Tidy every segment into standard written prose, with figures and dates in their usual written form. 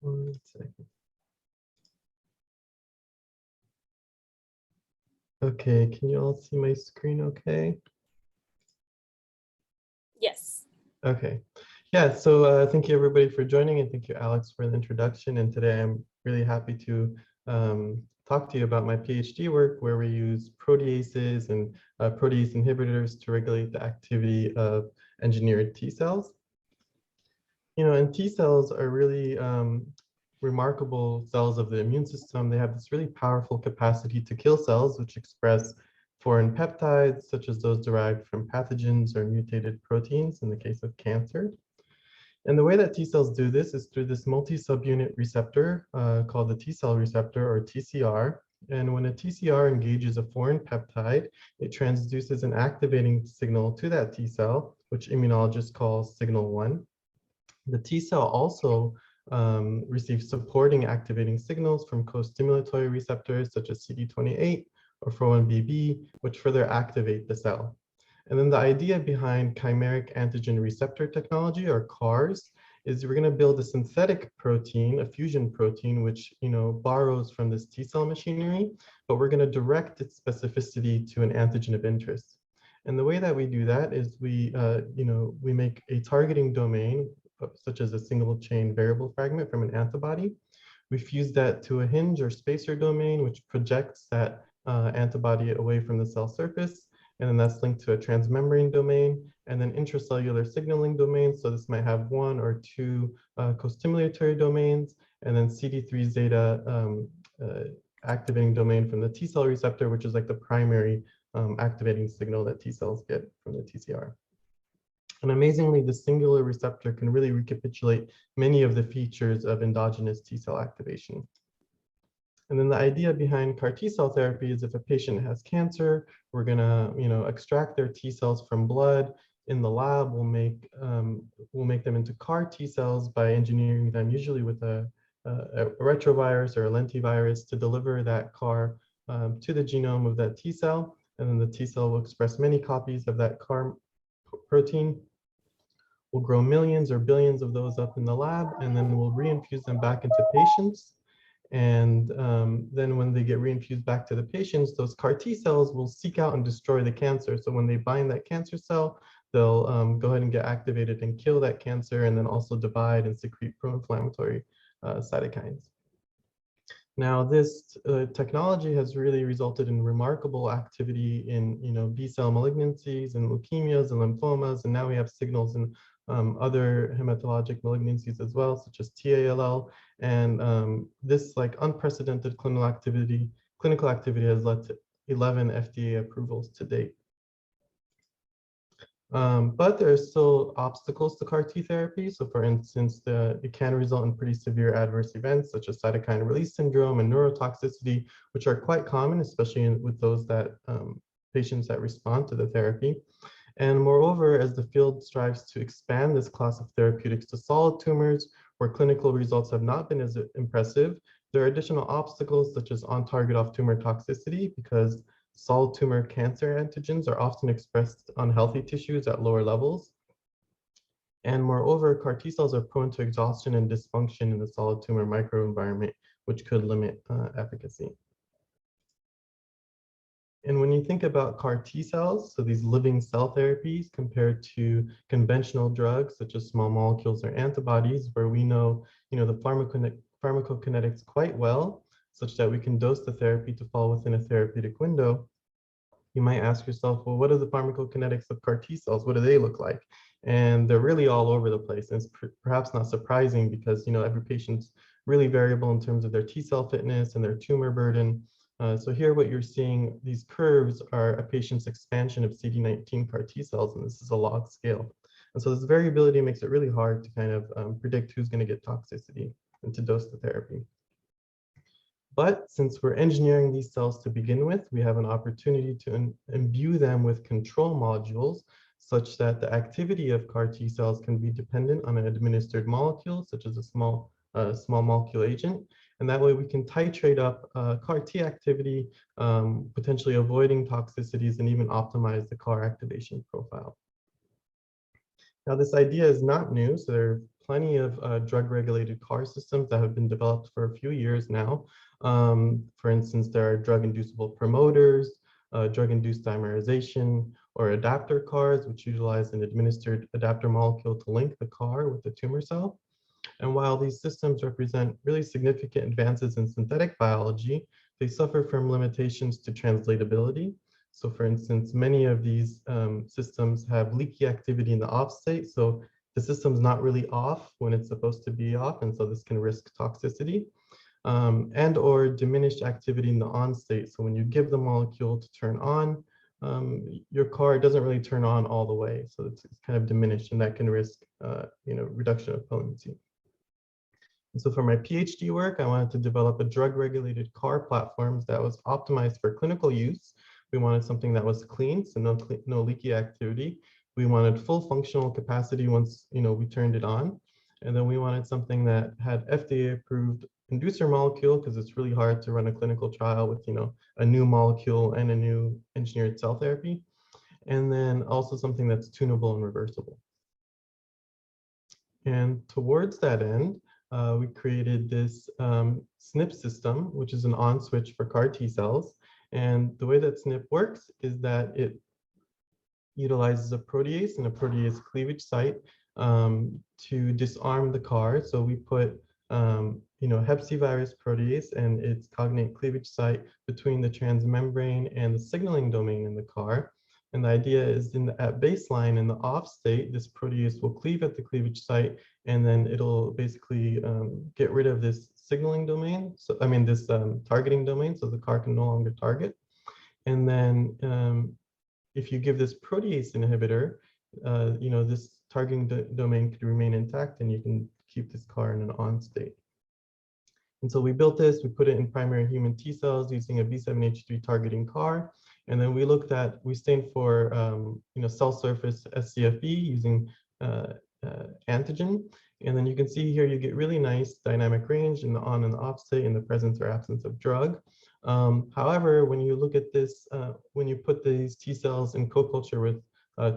1 second. Okay, can you all see my screen okay? Yes. Okay. Yeah, so thank you everybody for joining, and thank you, Alex, for the introduction. And today I'm really happy to talk to you about my PhD work, where we use proteases and protease inhibitors to regulate the activity of engineered T cells. You know, and T cells are really remarkable cells of the immune system. They have this really powerful capacity to kill cells, which express foreign peptides, such as those derived from pathogens or mutated proteins in the case of cancer. And the way that T cells do this is through this multi-subunit receptor called the T cell receptor, or TCR. And when a TCR engages a foreign peptide, it transduces an activating signal to that T cell, which immunologists call signal 1. The T cell also receives supporting activating signals from co-stimulatory receptors such as CD28 or 4-1BB, which further activate the cell. And then the idea behind chimeric antigen receptor technology, or CARs, is we're going to build a synthetic protein, a fusion protein, which borrows from this T cell machinery, but we're going to direct its specificity to an antigen of interest. And the way that we do that is we make a targeting domain, such as a single chain variable fragment from an antibody. We fuse that to a hinge or spacer domain, which projects that antibody away from the cell surface. And then that's linked to a transmembrane domain and then intracellular signaling domains. So this might have 1 or 2 co-stimulatory domains, and then CD3 zeta activating domain from the T cell receptor, which is like the primary activating signal that T cells get from the TCR. And amazingly, the singular receptor can really recapitulate many of the features of endogenous T cell activation. And then the idea behind CAR-T cell therapy is if a patient has cancer, we're gonna, extract their T cells from blood in the lab. We'll make them into CAR-T cells by engineering them, usually with a retrovirus or a lentivirus, to deliver that CAR to the genome of that T cell. And then the T cell will express many copies of that CAR protein. We'll grow millions or billions of those up in the lab, and then we'll reinfuse them back into patients. And then when they get reinfused back to the patients, those CAR-T cells will seek out and destroy the cancer. So when they bind that cancer cell, they'll go ahead and get activated and kill that cancer, and then also divide and secrete pro-inflammatory cytokines. Now, this technology has really resulted in remarkable activity in B cell malignancies and leukemias and lymphomas, and now we have signals in other hematologic malignancies as well, such as TALL. And this unprecedented clinical activity has led to 11 FDA approvals to date. But there are still obstacles to CAR-T therapy. So for instance, it can result in pretty severe adverse events such as cytokine release syndrome and neurotoxicity, which are quite common, especially with those patients that respond to the therapy. And moreover, as the field strives to expand this class of therapeutics to solid tumors, where clinical results have not been as impressive, there are additional obstacles such as on-target off-tumor toxicity, because solid tumor cancer antigens are often expressed on healthy tissues at lower levels. And moreover, CAR-T cells are prone to exhaustion and dysfunction in the solid tumor microenvironment, which could limit efficacy. And when you think about CAR-T cells, so these living cell therapies compared to conventional drugs such as small molecules or antibodies, where we know, the pharmacokinetics quite well, such that we can dose the therapy to fall within a therapeutic window, you might ask yourself, well, what are the pharmacokinetics of CAR-T cells? What do they look like? And they're really all over the place. And it's perhaps not surprising because, every patient's really variable in terms of their T cell fitness and their tumor burden. So here what you're seeing, these curves are a patient's expansion of CD19 CAR-T cells, and this is a log scale. And so this variability makes it really hard to kind of predict who's going to get toxicity and to dose the therapy. But since we're engineering these cells to begin with, we have an opportunity to imbue them with control modules such that the activity of CAR-T cells can be dependent on an administered molecule, such as a small molecule agent. And that way we can titrate up CAR-T activity, potentially avoiding toxicities and even optimize the CAR activation profile. Now, this idea is not new, so there are plenty of drug-regulated CAR systems that have been developed for a few years now. For instance, there are drug-inducible promoters, drug-induced dimerization, or adapter CARs, which utilize an administered adapter molecule to link the CAR with the tumor cell. And while these systems represent really significant advances in synthetic biology, they suffer from limitations to translatability. So for instance, many of these systems have leaky activity in the off state. So the system's not really off when it's supposed to be off. And so this can risk toxicity. And or diminished activity in the on state. So when you give the molecule to turn on, your CAR doesn't really turn on all the way. So it's kind of diminished, and that can risk reduction of potency. And so for my PhD work, I wanted to develop a drug-regulated CAR platform that was optimized for clinical use. We wanted something that was clean, so no leaky activity. We wanted full functional capacity once we turned it on. And then we wanted something that had FDA-approved inducer molecule, because it's really hard to run a clinical trial with a new molecule and a new engineered cell therapy. And then also something that's tunable and reversible. And towards that end, we created this SNP system, which is an on switch for CAR-T cells. And the way that SNP works is that it utilizes a protease and a protease cleavage site to disarm the CAR. So we put Hep C virus protease and its cognate cleavage site between the transmembrane and the signaling domain in the CAR. And the idea is at baseline in the off state, this protease will cleave at the cleavage site, and then it'll basically get rid of this signaling domain. So this targeting domain, so the CAR can no longer target. And then if you give this protease inhibitor, this targeting domain could remain intact, and you can keep this CAR in an on state. And so we built this, we put it in primary human T cells using a B7H3 targeting CAR. And then we stained for cell surface SCFE using antigen. And then you can see here, you get really nice dynamic range in the on and the off state in the presence or absence of drug. However, when you look at this, when you put these T cells in co-culture with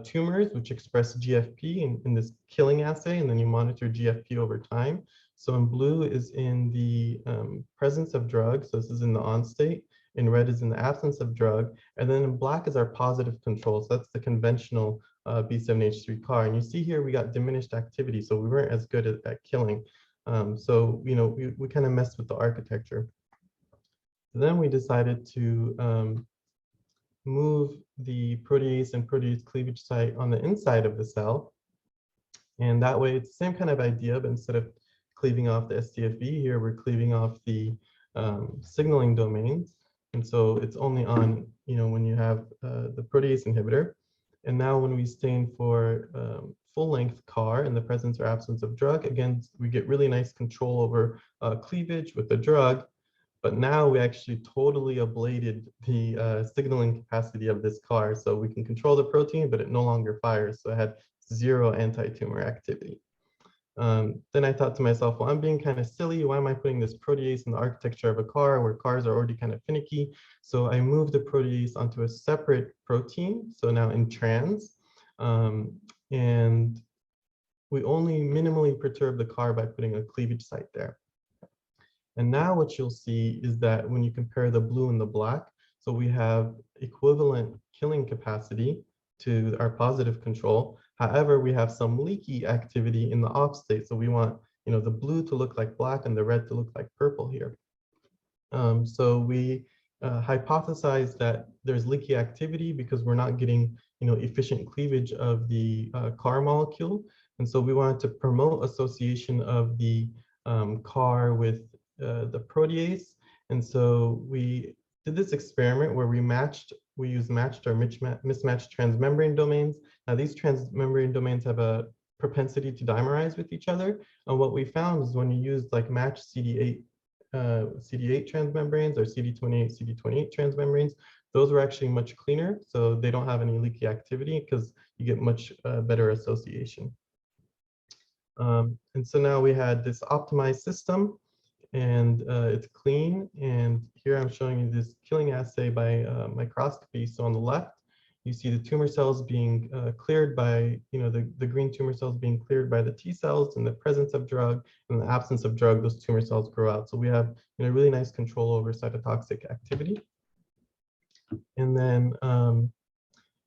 tumors, which express GFP in this killing assay, and then you monitor GFP over time. So in blue is in the presence of drug, so this is in the on state. In red is in the absence of drug, and then in black is our positive control. So that's the conventional B7H3 CAR. And you see here we got diminished activity, so we weren't as good at killing. So we kind of messed with the architecture. So then we decided to move the protease and protease cleavage site on the inside of the cell. And that way it's the same kind of idea, but instead of cleaving off the SCFE here, we're cleaving off the signaling domains. And so it's only on, when you have the protease inhibitor. And now when we stain for full-length CAR in the presence or absence of drug, again, we get really nice control over cleavage with the drug. But now we actually totally ablated the signaling capacity of this CAR. So we can control the protein, but it no longer fires. So it had 0 anti-tumor activity. Then I thought to myself, well, I'm being kind of silly. Why am I putting this protease in the architecture of a CAR where CARs are already kind of finicky? So I moved the protease onto a separate protein, so now in trans. And we only minimally perturb the CAR by putting a cleavage site there. And now what you'll see is that when you compare the blue and the black, so we have equivalent killing capacity to our positive control. However, we have some leaky activity in the off state. So we want the blue to look like black and the red to look like purple here. So we hypothesized that there's leaky activity because we're not getting efficient cleavage of the CAR molecule. And so we wanted to promote association of the CAR with the protease. And so we did this experiment where we matched our mismatched transmembrane domains. Now these transmembrane domains have a propensity to dimerize with each other. And what we found is when you use like matched CD8 transmembranes or CD28 transmembranes, those were actually much cleaner. So they don't have any leaky activity because you get much better association. And so now we had this optimized system, and it's clean. And here I'm showing you this killing assay by microscopy. So on the left, you see the tumor cells being cleared by, the green tumor cells being cleared by the T cells in the presence of drug. In the absence of drug, those tumor cells grow out. So we have, really nice control over cytotoxic activity. And then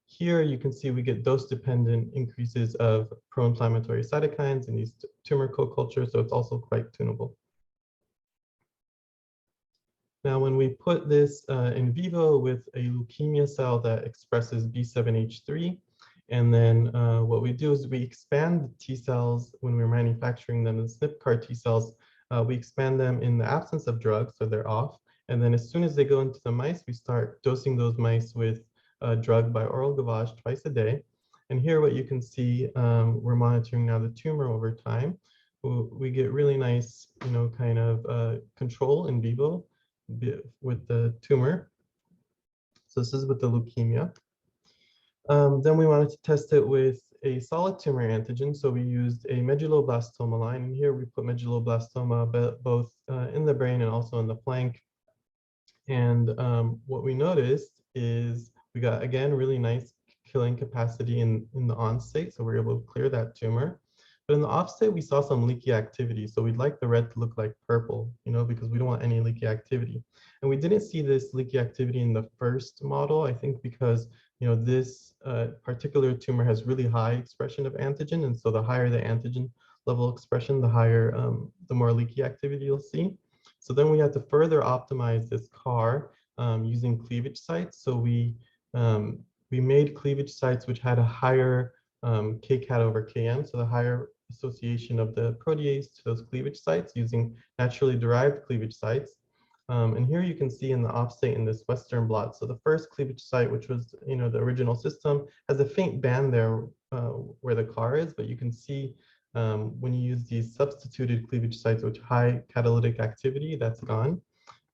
here you can see we get dose-dependent increases of pro-inflammatory cytokines in these tumor co-cultures, so it's also quite tunable. Now, when we put this in vivo with a leukemia cell that expresses B7H3, and then what we do is we expand the T cells when we're manufacturing them, the SNP CAR-T cells, we expand them in the absence of drugs, so they're off. And then as soon as they go into the mice, we start dosing those mice with drug by oral gavage twice a day. And here what you can see, we're monitoring now the tumor over time. We get really nice, kind of control in vivo with the tumor. So this is with the leukemia. Then we wanted to test it with a solid tumor antigen. So we used a medulloblastoma line. And here we put medulloblastoma both in the brain and also in the flank. And what we noticed is we got, again, really nice killing capacity in the on state. So we're able to clear that tumor. But in the off state, we saw some leaky activity. So we'd like the red to look like purple, because we don't want any leaky activity. And we didn't see this leaky activity in the first model, I think because, this particular tumor has really high expression of antigen. And so the higher the antigen level expression, the higher, the more leaky activity you'll see. So then we had to further optimize this CAR using cleavage sites. So we made cleavage sites which had a higher kcat over km, so the higher association of the protease to those cleavage sites using naturally derived cleavage sites. And here you can see in the offstate in this Western blot. So the first cleavage site, which was the original system, has a faint band there where the CAR is, but you can see when you use these substituted cleavage sites with high catalytic activity, that's gone.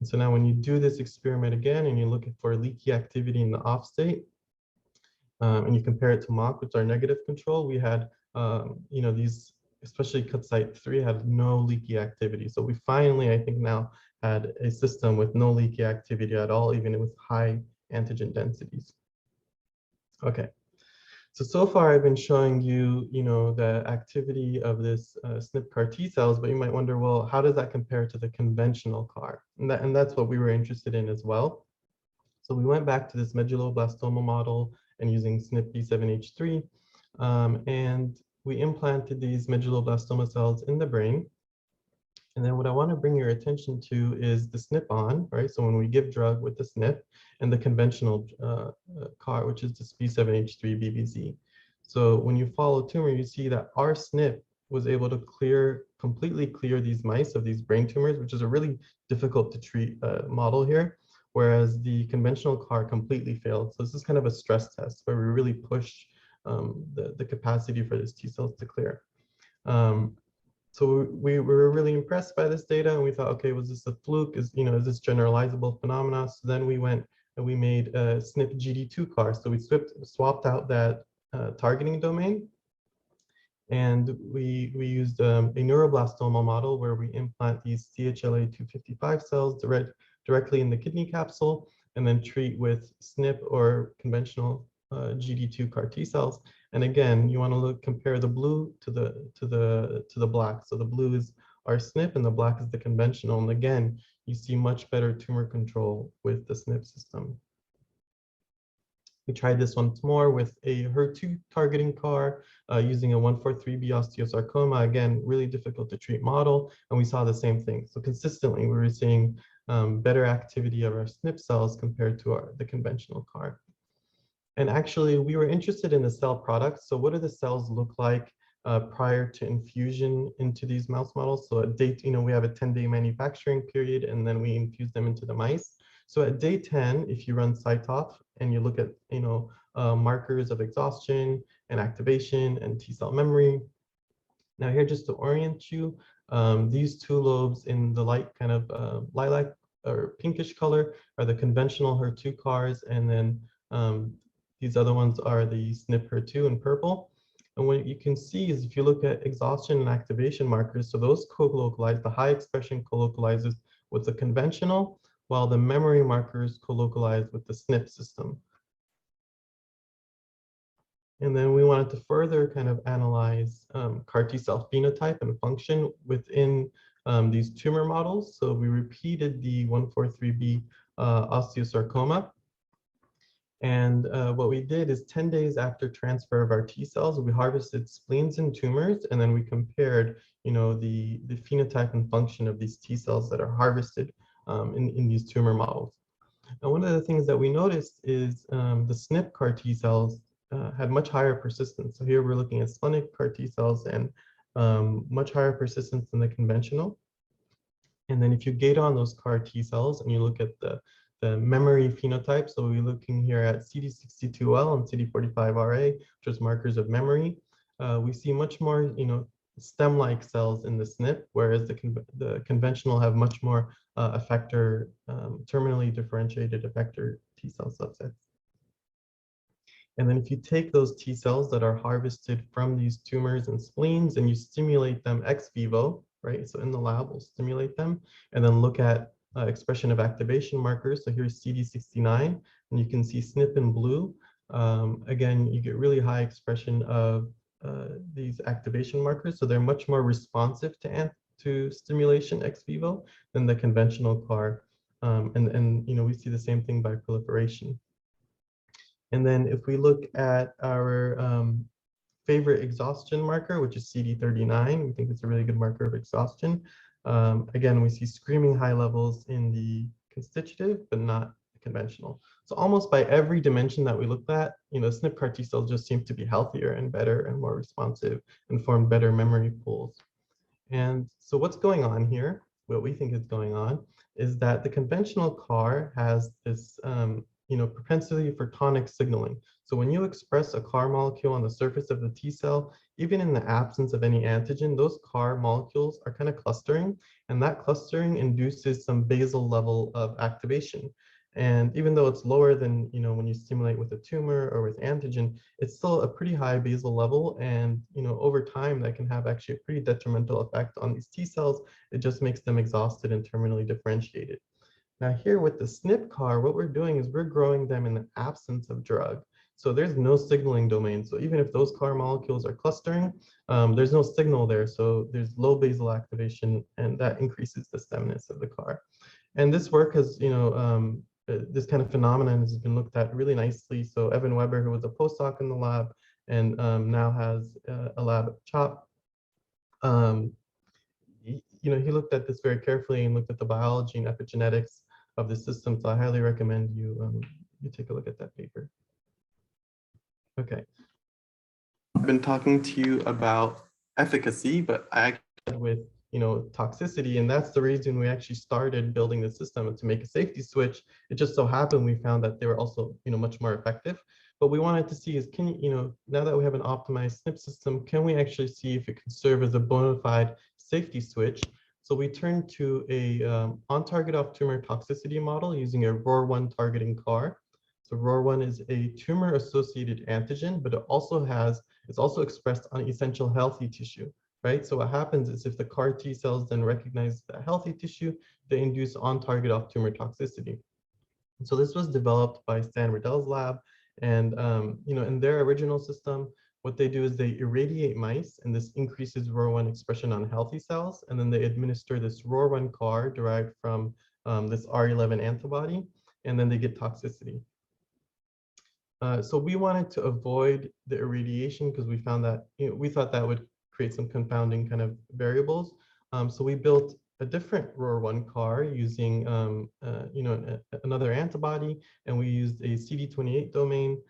And so now when you do this experiment again and you're looking for leaky activity in the offstate, and you compare it to mock, which are negative control, we had, these, especially cut site 3, had no leaky activity. So we finally, I think now, had a system with no leaky activity at all, even with high antigen densities. Okay. So far I've been showing you, the activity of this SNP CAR-T cells, but you might wonder, well, how does that compare to the conventional CAR? And that's what we were interested in as well. So we went back to this medulloblastoma model and using SNP B7H3, and we implanted these medulloblastoma cells in the brain. And then what I want to bring your attention to is the SNP on, right? So when we give drug with the SNP and the conventional CAR, which is this B7H3 BBZ. So when you follow tumor, you see that our SNP was able to completely clear these mice of these brain tumors, which is a really difficult to treat model here, whereas the conventional CAR completely failed. So this is kind of a stress test where we really push the capacity for these T cells to clear. So we were really impressed by this data, and we thought, okay, was this a fluke? Is this generalizable phenomena? So then we went and we made a SNP GD2 CAR. So we swapped out that targeting domain, and we used a neuroblastoma model where we implant these CHLA 255 cells directly in the kidney capsule, and then treat with SNP or conventional GD2 CAR-T cells. And again, you want to compare the blue to the black. So the blue is our SNP and the black is the conventional. And again, you see much better tumor control with the SNP system. We tried this once more with a HER2 targeting CAR using a 143B osteosarcoma. Again, really difficult to treat model, and we saw the same thing. So consistently, we were seeing better activity of our SNP cells compared to the conventional CAR. And actually, we were interested in the cell products. So what do the cells look like prior to infusion into these mouse models? So at day, we have a 10-day manufacturing period, and then we infuse them into the mice. So at day 10, if you run CyTOF and you look at markers of exhaustion and activation and T cell memory. Now here, just to orient you, these two lobes in the light kind of lilac or pinkish color are the conventional HER2 CARs, and then these other ones are the SNP HER2 in purple. And what you can see is if you look at exhaustion and activation markers, so those co-localize, the high expression co-localizes with the conventional, while the memory markers co-localize with the SNP system. And then we wanted to further kind of analyze CAR-T cell phenotype and function within these tumor models. So we repeated the 143B osteosarcoma. And what we did is 10 days after transfer of our T cells, we harvested spleens and tumors, and then we compared, the phenotype and function of these T cells that are harvested in these tumor models. And one of the things that we noticed is the SNP CAR-T cells had much higher persistence. So here we're looking at splenic CAR-T cells and much higher persistence than the conventional. And then if you gate on those CAR-T cells and you look at the memory phenotype, so we're looking here at CD62L and CD45RA, which is markers of memory, we see much more, stem-like cells in the SNP, whereas the conventional have much more effector, terminally differentiated effector T cell subsets. And then if you take those T cells that are harvested from these tumors and spleens and you stimulate them ex vivo, right? So in the lab, we'll stimulate them and then look at expression of activation markers. So here's CD69, and you can see SNP in blue. Again, you get really high expression of these activation markers. So they're much more responsive to stimulation ex vivo than the conventional CAR. And we see the same thing by proliferation. And then if we look at our favorite exhaustion marker, which is CD39, we think it's a really good marker of exhaustion. Again, we see screaming high levels in the constitutive, but not conventional. So almost by every dimension that we looked at, SNP CAR-T cells just seem to be healthier and better and more responsive and form better memory pools. And so what's going on here, what we think is going on, is that the conventional CAR has this propensity for tonic signaling. So when you express a CAR molecule on the surface of the T cell, even in the absence of any antigen, those CAR molecules are kind of clustering, and that clustering induces some basal level of activation. And even though it's lower than when you stimulate with a tumor or with antigen, it's still a pretty high basal level. And over time, that can have actually a pretty detrimental effect on these T cells. It just makes them exhausted and terminally differentiated. Now here with the SNP CAR, what we're doing is we're growing them in the absence of drug. So there's no signaling domain. So even if those CAR molecules are clustering, there's no signal there. So there's low basal activation, and that increases the stemness of the CAR. And this work has, this kind of phenomenon has been looked at really nicely. So Evan Weber, who was a postdoc in the lab and now has a lab at CHOP, he looked at this very carefully and looked at the biology and epigenetics of the system. So I highly recommend you take a look at that paper. Okay. I've been talking to you about efficacy, but I actually started with toxicity, and that's the reason we actually started building the system to make a safety switch. It just so happened we found that they were also much more effective. What we wanted to see is, now that we have an optimized SNP system, can we actually see if it can serve as a bona fide safety switch? So we turned to a on-target off-tumor toxicity model using a ROR1 targeting CAR. So ROR1 is a tumor-associated antigen, but it's also expressed on essential healthy tissue, right? So what happens is if the CAR-T cells then recognize the healthy tissue, they induce on-target off-tumor toxicity. And so this was developed by Stanford lab, and in their original system, what they do is they irradiate mice, and this increases ROR1 expression on healthy cells, and then they administer this ROR1 CAR derived from this R11 antibody, and then they get toxicity. So we wanted to avoid the irradiation because we found that we thought that would create some confounding kind of variables. So we built a different ROR1 CAR using another antibody, and we used a CD28 domain.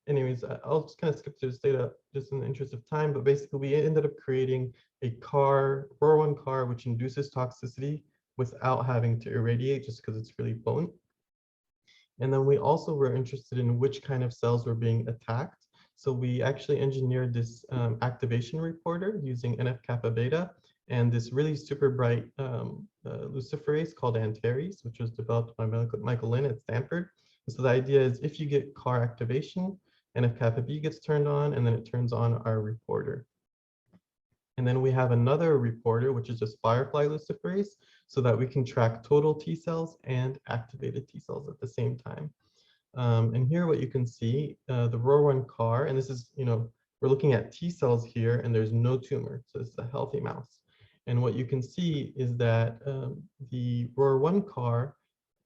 Anyways, I'll just kind of skip through this data just in the interest of time, but basically we ended up creating a ROR1 CAR, which induces toxicity without having to irradiate, just because it's really potent. And then we also were interested in which kind of cells were being attacked. So we actually engineered this activation reporter using NF-kappa beta and this really super bright luciferase called Antares, which was developed by Mackall Lab at Stanford. And so the idea is if you get CAR activation, NF-kappa B gets turned on, and then it turns on our reporter. And then we have another reporter, which is just firefly luciferase, so that we can track total T cells and activated T cells at the same time. And here what you can see, the ROR1 CAR, and this is, we're looking at T cells here, and there's no tumor. So it's a healthy mouse. And what you can see is that the ROR1 CAR,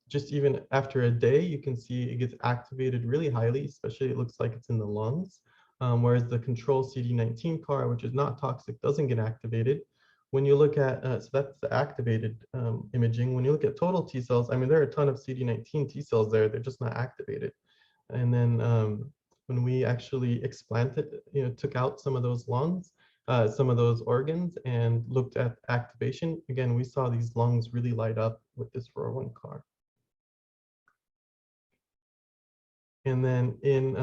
just even after a day, you can see it gets activated really highly, especially it looks like it's in the lungs. Whereas the control CD19 CAR, which is not toxic, doesn't get activated. When you look at, so that's the activated imaging. When you look at total T cells, I mean, there are a ton of CD19 T cells there, they're just not activated. And then when we actually explanted, took out some of those lungs, some of those organs and looked at activation, again, we saw these lungs really light up with this ROR1 CAR. And then in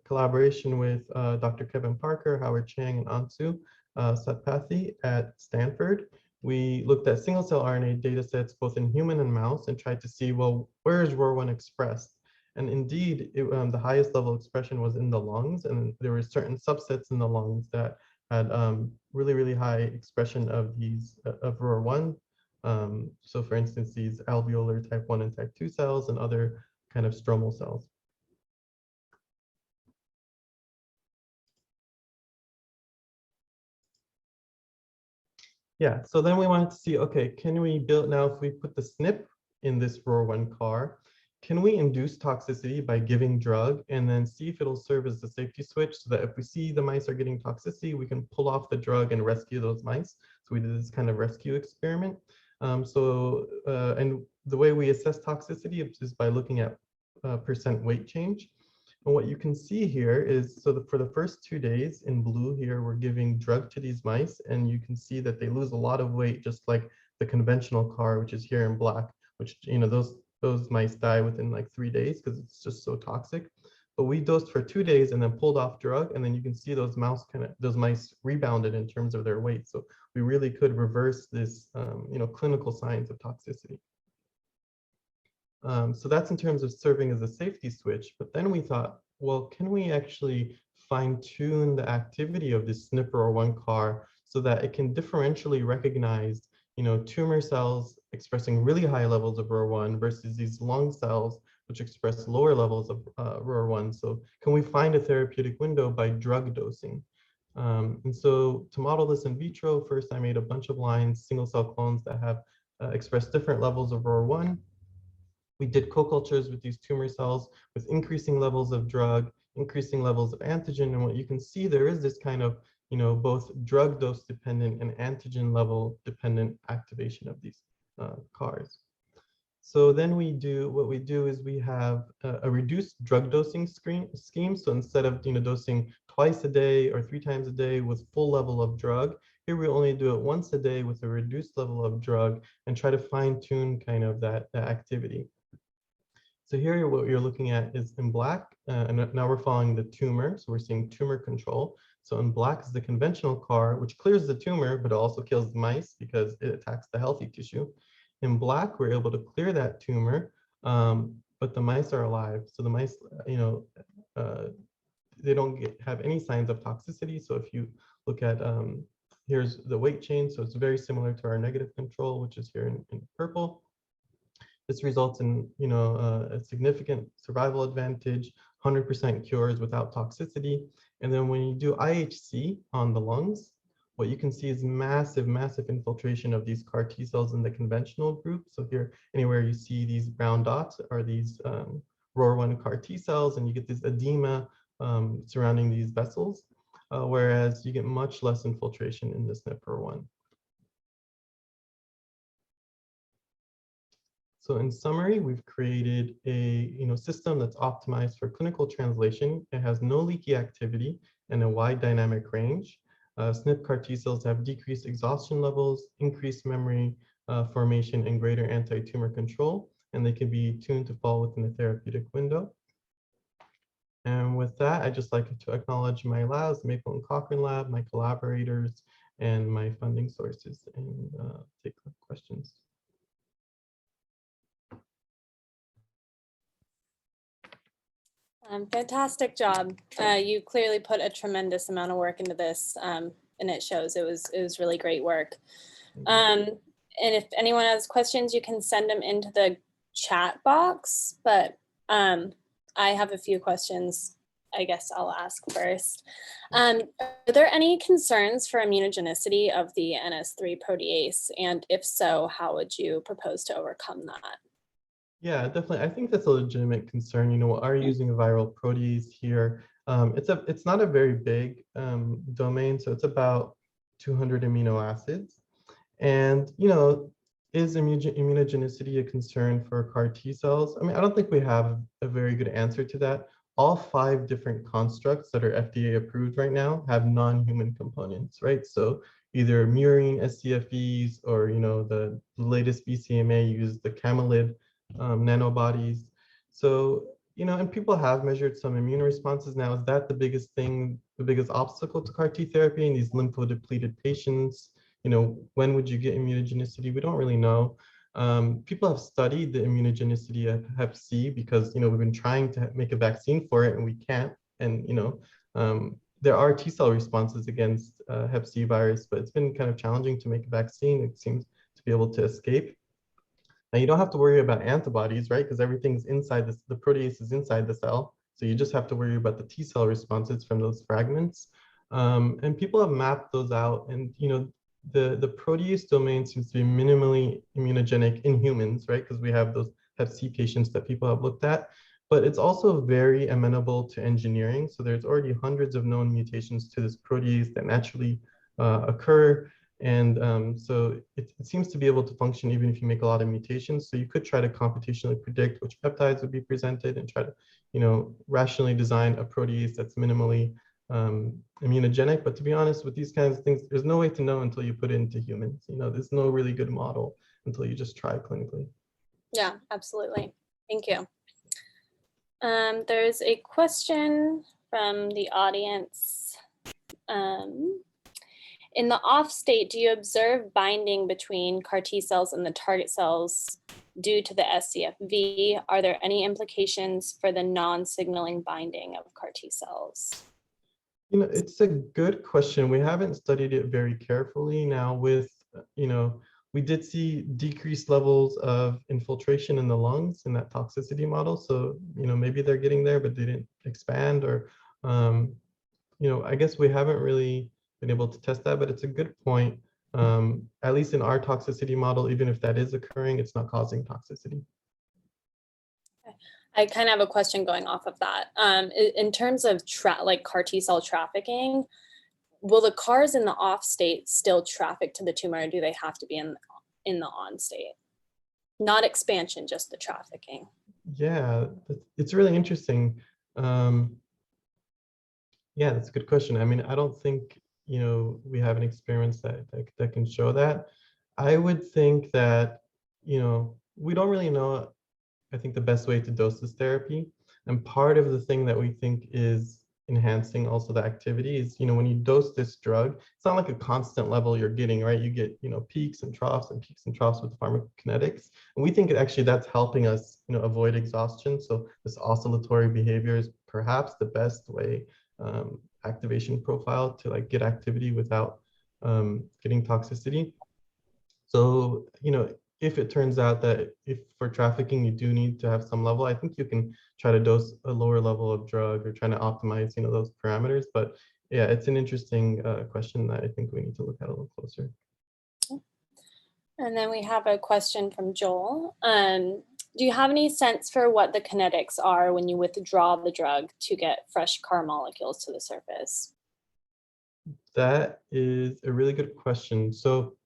collaboration with Dr. Kevin Parker, Howard Chang, and Ansu Satpathy at Stanford, we looked at single cell RNA data sets both in human and mouse and tried to see, well, where is ROR1 expressed? And indeed, the highest level expression was in the lungs, and there were certain subsets in the lungs that had really, really high expression of these of ROR1. So for instance, these alveolar type 1 and type 2 cells and other kind of stromal cells. Yeah, so then we wanted to see, okay, can we build, now if we put the SNP in this ROR1 CAR, can we induce toxicity by giving drug and then see if it'll serve as the safety switch so that if we see the mice are getting toxicity, we can pull off the drug and rescue those mice. So we did this kind of rescue experiment. And the way we assess toxicity is by looking at percent weight change. And what you can see here is, so for the first 2 days in blue here, we're giving drug to these mice, and you can see that they lose a lot of weight, just like the conventional CAR, which is here in black, which, those mice die within like 3 days because it's just so toxic. But we dosed for 2 days and then pulled off drug, and then you can see those mice rebounded in terms of their weight. So we really could reverse this, clinical signs of toxicity. So that's in terms of serving as a safety switch. But then we thought, well, can we actually fine tune the activity of this SNP ROR1 CAR so that it can differentially recognize, tumor cells expressing really high levels of ROR1 versus these lung cells which express lower levels of ROR1. So can we find a therapeutic window by drug dosing? And so to model this in vitro, first I made a bunch of lines, single cell clones that have expressed different levels of ROR1. We did co-cultures with these tumor cells with increasing levels of drug, increasing levels of antigen. And what you can see, there is this kind of, both drug dose dependent and antigen level dependent activation of these CARs. So then what we do is we have a reduced drug dosing scheme. So instead of dosing twice a day or 3 times a day with full level of drug, here we only do it once a day with a reduced level of drug and try to fine tune kind of that activity. So here what you're looking at is in black, and now we're following the tumor. So we're seeing tumor control. So in black is the conventional CAR, which clears the tumor, but it also kills the mice because it attacks the healthy tissue. In black, we're able to clear that tumor, but the mice are alive. So the mice, they don't have any signs of toxicity. So if you look at, here's the weight change. So it's very similar to our negative control, which is here in purple. This results in a significant survival advantage, 100% cures without toxicity. And then when you do IHC on the lungs, what you can see is massive, massive infiltration of these CAR-T cells in the conventional group. So here, anywhere you see these brown dots are these ROR1 CAR-T cells, and you get this edema surrounding these vessels, whereas you get much less infiltration in this SNP ROR1. So in summary, we've created a system that's optimized for clinical translation. It has no leaky activity and a wide dynamic range. SNP CAR-T cells have decreased exhaustion levels, increased memory formation, and greater anti-tumor control, and they can be tuned to fall within the therapeutic window. And with that, I'd just like to acknowledge my labs, Mackall and Cochrane Lab, my collaborators, and my funding sources, and take questions. Fantastic job. You clearly put a tremendous amount of work into this, and it shows. It was really great work. And if anyone has questions, you can send them into the chat box. But I have a few questions. I guess I'll ask first. Are there any concerns for immunogenicity of the NS3 protease? And if so, how would you propose to overcome that? Yeah, definitely. I think that's a legitimate concern. You know, we are using a viral protease here. It's not a very big domain, so it's about 200 amino acids. And, you know, is immunogenicity a concern for CAR T cells? I mean, I don't think we have a very good answer to that. All 5 different constructs that are FDA approved right now have non-human components, right? So either murine SCFEs or, you know, the latest BCMA used the camelid nanobodies. So, you know, and people have measured some immune responses. Now, is that the biggest thing, the biggest obstacle to CAR T therapy in these lymphodepleted patients? You know, when would you get immunogenicity? We don't really know. People have studied the immunogenicity of Hep C because, you know, we've been trying to make a vaccine for it and we can't. And, you know, there are T cell responses against Hep C virus, but it's been kind of challenging to make a vaccine. It seems to be able to escape. Now you don't have to worry about antibodies, right? Because everything's inside this, the protease is inside the cell. So you just have to worry about the T cell responses from those fragments. And people have mapped those out, and you know, the protease domain seems to be minimally immunogenic in humans, right? Because we have those Hep C patients that people have looked at, but it's also very amenable to engineering. So there's already hundreds of known mutations to this protease that naturally occur. And so it seems to be able to function even if you make a lot of mutations. So you could try to computationally predict which peptides would be presented and try to, you know, rationally design a protease that's minimally immunogenic. But to be honest, with these kinds of things, there's no way to know until you put it into humans. You know, there's no really good model until you just try clinically. Yeah, absolutely. Thank you. There's a question from the audience. In the off state, do you observe binding between CAR T cells and the target cells due to the scFv? Are there any implications for the non-signaling binding of CAR T cells? You know, it's a good question. We haven't studied it very carefully. Now with, you know, we did see decreased levels of infiltration in the lungs in that toxicity model. So, you know, maybe they're getting there, but they didn't expand or, you know, I guess we haven't really been able to test that, but it's a good point. At least in our toxicity model, even if that is occurring, it's not causing toxicity. I kind of have a question going off of that. In terms of like CAR T cell trafficking, will the CARs in the off state still traffic to the tumor, or do they have to be in the on state? Not expansion, just the trafficking. Yeah, it's really interesting. Yeah, that's a good question. I mean, I don't think, you know, we have an experience that can show that. I would think that, you know, we don't really know, I think, the best way to dose this therapy. And part of the thing that we think is enhancing also the activity is, you know, when you dose this drug, it's not like a constant level you're getting, right? You get, you know, peaks and troughs with pharmacokinetics. And we think actually that's helping us, you know, avoid exhaustion. So this oscillatory behavior is perhaps the best way, activation profile to like get activity without getting toxicity. So, you know, if it turns out that if for trafficking you do need to have some level, I think you can try to dose a lower level of drug or trying to optimize, you know, those parameters. But yeah, it's an interesting question that I think we need to look at a little closer. And then we have a question from Joel. Do you have any sense for what the kinetics are when you withdraw the drug to get fresh CAR molecules to the surface? That is a really good question. So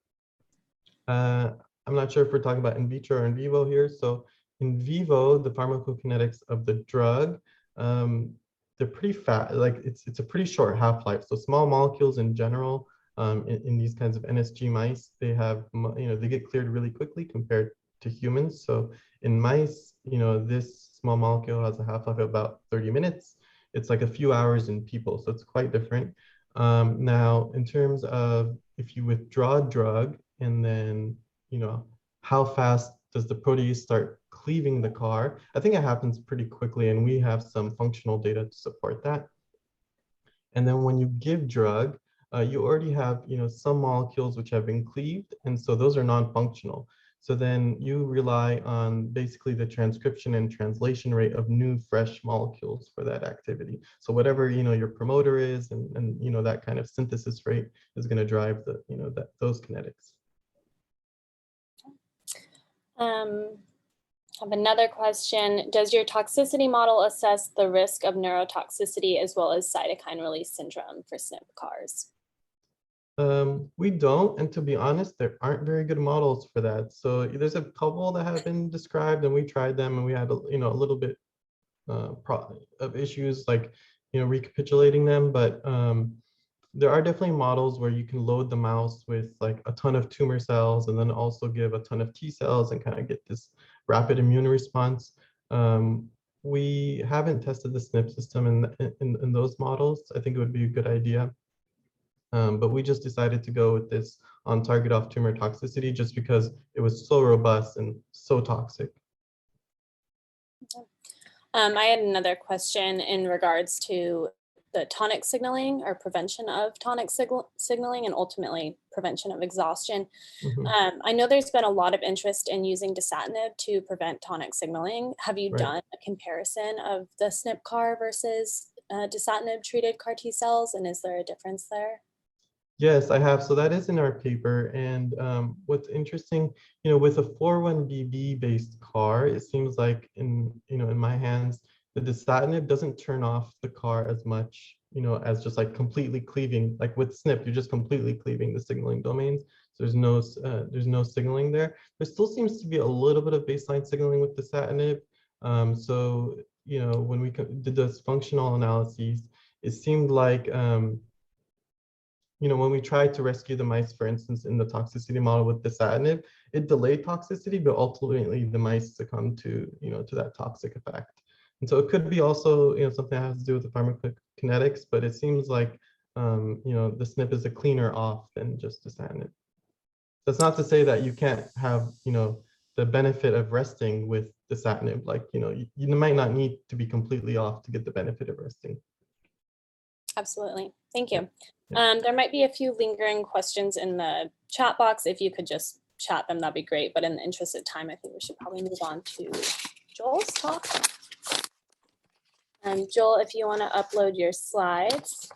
I'm not sure if we're talking about in vitro or in vivo here. So in vivo, the pharmacokinetics of the drug, they're pretty fast. Like it's a pretty short half-life. So small molecules in general, in these kinds of NSG mice, they have, you know, they get cleared really quickly compared to humans. So in mice, you know, this small molecule has a half-life of about 30 minutes. It's like a few hours in people, so it's quite different. Now, in terms of if you withdraw drug and then, you know, how fast does the protease start cleaving the CAR? I think it happens pretty quickly, and we have some functional data to support that. And then when you give drug, you already have, you know, some molecules which have been cleaved, and so those are non-functional. So then you rely on basically the transcription and translation rate of new fresh molecules for that activity. So whatever, your promoter is and that kind of synthesis rate is going to drive the, those kinetics. I have another question. Does your toxicity model assess the risk of neurotoxicity as well as cytokine release syndrome for SNP CARs? We don't, and to be honest, there aren't very good models for that. So there's a couple that have been described, and we tried them, and we had a little bit of issues, like recapitulating them. But there are definitely models where you can load the mouse with like a ton of tumor cells, and then also give a ton of T cells and kind of get this rapid immune response. We haven't tested the SNP system in those models. I think it would be a good idea. But we just decided to go with this on target off-tumor toxicity just because it was so robust and so toxic. I had another question in regards to the tonic signaling or prevention of tonic signaling and ultimately prevention of exhaustion. Mm-hmm. I know there's been a lot of interest in using dasatinib to prevent tonic signaling. Have you done a comparison of the SNP CAR versus dasatinib treated CAR T cells, and is there a difference there? Yes, I have. So that is in our paper. And what's interesting, with a 4-1BB based CAR, it seems like in my hands, the dasatinib doesn't turn off the CAR as much, as just like completely cleaving. Like with SNP, you're just completely cleaving the signaling domains. So there's no signaling there. There still seems to be a little bit of baseline signaling with dasatinib. So when we did those functional analyses, it seemed like when we tried to rescue the mice, for instance, in the toxicity model with dasatinib, it delayed toxicity, but ultimately the mice succumbed to, to that toxic effect. And so it could be also, something that has to do with the pharmacokinetics, but it seems like, the SNP is a cleaner off than just dasatinib. That's not to say that you can't have, the benefit of resting with dasatinib. Like, you might not need to be completely off to get the benefit of resting. Absolutely. Thank you. There might be a few lingering questions in the chat box. If you could just chat them, that'd be great. But in the interest of time, I think we should probably move on to Joel's talk. Joel, if you want to upload your slides.